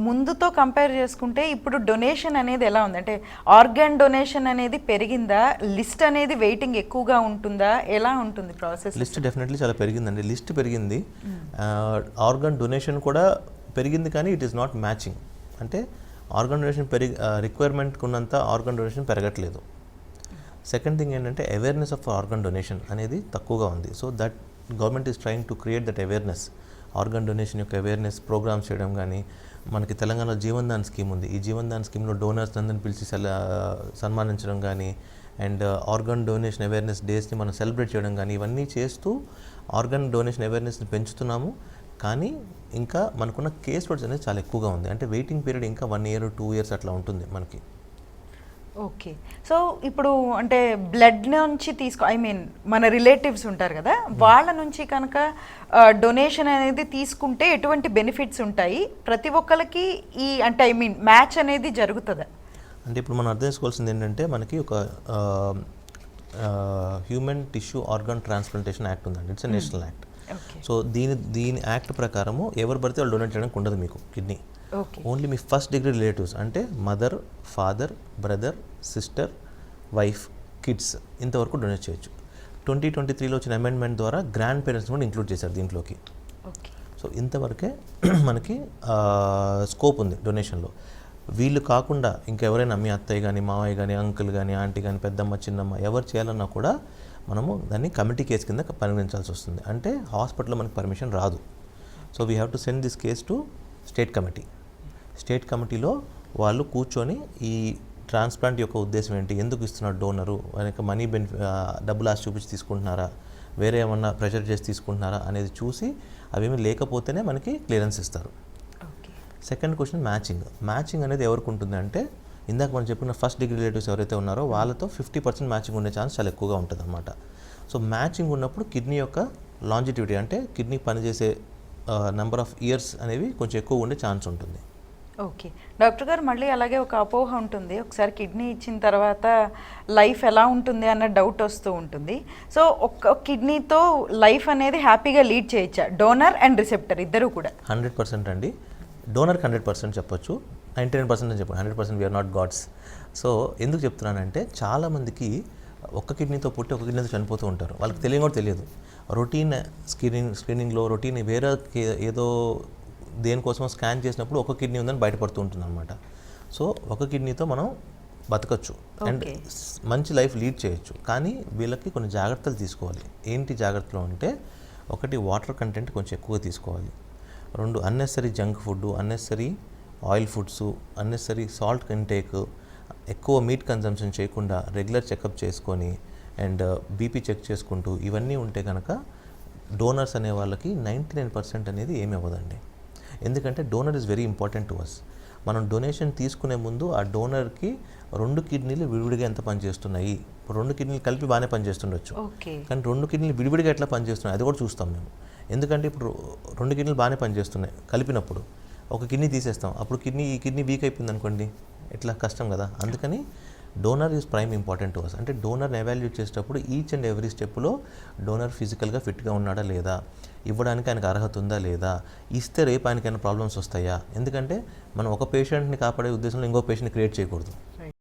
ముందుతో compare చేసుకుంటే ఇప్పుడు donation అనేది ఎలా ఉంది? అంటే ఆర్గాన్ డొనేషన్ అనేది పెరిగిందా? లిస్ట్ అనేది వెయిటింగ్ ఎక్కువగా ఉంటుందా? ఎలా ఉంటుంది ప్రాసెస్? లిస్ట్ డెఫినెట్లీ చాలా పెరిగిందండి. లిస్ట్ పెరిగింది, ఆర్గాన్ డొనేషన్ కూడా పెరిగింది, కానీ ఇట్ ఈస్ నాట్ మ్యాచింగ్. అంటే ఆర్గాన్ డొనేషన్ రిక్వైర్మెంట్కి ఉన్నంత ఆర్గాన్ డొనేషన్ పెరగట్లేదు. సెకండ్ థింగ్ ఏంటంటే అవేర్నెస్ ఆఫ్ ఆర్గాన్ డొనేషన్ అనేది తక్కువగా ఉంది. So that government is trying to create that awareness. Organ donation యొక్క అవేర్నెస్ ప్రోగ్రామ్స్ చేయడం, కానీ మనకి తెలంగాణలో జీవన్ దాన్ స్కీమ్ ఉంది. ఈ జీవన్ దాన్ స్కీమ్లో డోనర్స్ అందరిని పిలిచి సన్మానించడం కానీ, అండ్ ఆర్గాన్ డొనేషన్ అవేర్నెస్ డేస్ని మనం సెలబ్రేట్ చేయడం కానీ, ఇవన్నీ చేస్తూ ఆర్గాన్ డొనేషన్ అవేర్నెస్ని పెంచుతున్నాము. కానీ ఇంకా మనకున్న కేస్ లోడ్స్ అనేది చాలా ఎక్కువగా ఉంది. అంటే వెయిటింగ్ పీరియడ్ ఇంకా 1 year 2 years అట్లా ఉంటుంది మనకి. ఓకే. సో ఇప్పుడు అంటే బ్లడ్ నుంచి మన రిలేటివ్స్ ఉంటారు కదా, వాళ్ళ నుంచి కనుక డొనేషన్ అనేది తీసుకుంటే ఎటువంటి బెనిఫిట్స్ ఉంటాయి? ప్రతి ఒక్కరికి ఈ అంటే మ్యాచ్ అనేది జరుగుతుందా? అంటే ఇప్పుడు మనం అర్థం చేసుకోవాల్సింది ఏంటంటే, మనకి ఒక human tissue organ transplantation act ఉందండి. It's a national act. So దీని యాక్ట్ ప్రకారము ఎవరు పడితే వాళ్ళు డొనేట్ చేయడానికి ఉండదు మీకు కిడ్నీ. ఓన్లీ మీ ఫస్ట్ డిగ్రీ రిలేటివ్స్, అంటే mother, father, brother, sister, wife, kids, ఇంతవరకు డొనేట్ చేయొచ్చు. 2023లో వచ్చిన అమెండ్మెంట్ ద్వారా గ్రాండ్ పేరెంట్స్ కూడా ఇంక్లూడ్ చేశారు దీంట్లోకి. సో ఇంతవరకే మనకి స్కోప్ ఉంది డొనేషన్లో. వీళ్ళు కాకుండా ఇంకెవరైనా మీ అత్తయ్య కానీ, మావయ్య కానీ, అంకుల్ కానీ, ఆంటీ కానీ, పెద్దమ్మ, చిన్నమ్మ ఎవరు చేయాలన్నా కూడా మనము దాన్ని కమిటీ కేసు కింద పరిగణించాల్సి వస్తుంది. అంటే హాస్పిటల్లో మనకి పర్మిషన్ రాదు. So we have to send this case to state committee. State కమిటీలో వాళ్ళు కూర్చొని ఈ ట్రాన్స్ప్లాంట్ యొక్క ఉద్దేశం ఏంటి, ఎందుకు ఇస్తున్నారు డోనరు, అనేక మనీ డబ్బులు ఆశ చూపించి తీసుకుంటున్నారా, వేరే ఏమన్నా ప్రెషర్ చేసి తీసుకుంటున్నారా అనేది చూసి అవేమీ లేకపోతేనే మనకి క్లియరెన్స్ ఇస్తారు. సెకండ్ క్వశ్చన్ మ్యాచింగ్ అనేది ఎవరికి ఉంటుంది అంటే, ఇందాక మనం చెప్పిన ఫస్ట్ డిగ్రీ రిలేటివ్స్ ఎవరైతే ఉన్నారో వాళ్ళతో 50% మ్యాచింగ్ ఉండే ఛాన్స్ చాలా ఎక్కువగా ఉంటుంది అన్నమాట. సో మ్యాచింగ్ ఉన్నప్పుడు కిడ్నీ యొక్క లాంజిటివిటీ, అంటే కిడ్నీ పనిచేసే నెంబర్ ఆఫ్ ఇయర్స్ అనేవి కొంచెం ఎక్కువ ఉండే ఛాన్స్ ఉంటుంది. ఓకే డాక్టర్ గారు, మళ్ళీ అలాగే ఒక అపోహ ఉంటుంది, ఒకసారి కిడ్నీ ఇచ్చిన తర్వాత లైఫ్ ఎలా ఉంటుంది అన్న డౌట్ వస్తూ ఉంటుంది. సో ఒక కిడ్నీతో లైఫ్ అనేది హ్యాపీగా లీడ్ చేయొచ్చా డోనర్ అండ్ రిసెప్టర్ ఇద్దరు కూడా? 100% అండి. డోనర్కి 100% చెప్పొచ్చు, 99% అని చెప్పండి. 100% వీఆర్ నాట్ గాడ్స్. సో ఎందుకు చెప్తున్నానంటే, చాలామందికి ఒక్క కిడ్నీతో పుట్టి ఒక కిడ్నీతో చనిపోతూ ఉంటారు. వాళ్ళకి తెలియని కూడా తెలియదు. రొటీన్ స్క్రీనింగ్లో రొటీన్ వేరే ఏదో దేనికోసం స్కాన్ చేసినప్పుడు ఒక కిడ్నీ ఉందని బయటపడుతూ ఉంటుంది అనమాట. సో ఒక కిడ్నీతో మనం బతకచ్చు అండ్ మంచి లైఫ్ లీడ్ చేయొచ్చు. కానీ వీళ్ళకి కొన్ని జాగ్రత్తలు తీసుకోవాలి. ఏంటి జాగ్రత్తలు అంటే, ఒకటి వాటర్ కంటెంట్ కొంచెం ఎక్కువగా తీసుకోవాలి. 2 unnecessary junk food, unnecessary oil foods, unnecessary salt intake, ఎక్కువ మీట్ కన్జంప్షన్ చేయకుండా రెగ్యులర్ చెకప్ చేసుకొని అండ్ బీపీ చెక్ చేసుకుంటూ ఇవన్నీ ఉంటే కనుక డోనర్స్ అనే వాళ్ళకి 99% అనేది ఏమి అవ్వదండి. ఎందుకంటే donor is very important to us. మనం డొనేషన్ తీసుకునే ముందు ఆ డోనర్కి 2 కిడ్నీలు విడివిడిగా ఎంత పనిచేస్తున్నాయి, ఇప్పుడు 2 కిడ్నీలు కలిపి బాగానే పనిచేస్తుండొచ్చు, కానీ 2 కిడ్నీలు విడివిడిగా ఎట్లా పనిచేస్తున్నాయి అది కూడా చూస్తాం మేము. ఎందుకంటే ఇప్పుడు 2 కిడ్నీలు బాగానే పనిచేస్తున్నాయి, కలిపినప్పుడు ఒక కిడ్నీ తీసేస్తాం, అప్పుడు ఈ కిడ్నీ వీక్ అయిపోయింది అనుకోండి, ఎట్లా కష్టం కదా. అందుకని donor is prime important to us. అంటే డోనర్ని ఎవాల్యుయేట్ చేసేటప్పుడు ఈచ్ అండ్ ఎవ్రీ స్టెప్లో డోనర్ ఫిజికల్గా ఫిట్గా ఉన్నాడా లేదా, ఇవ్వడానికి ఆయనకు అర్హత ఉందా లేదా, ఇస్తే రేపు ఆయనకైనా ప్రాబ్లమ్స్ వస్తాయా. ఎందుకంటే మనం ఒక పేషెంట్ని కాపాడే ఉద్దేశంలో ఇంకో పేషెంట్ని క్రియేట్ చేయకూడదు.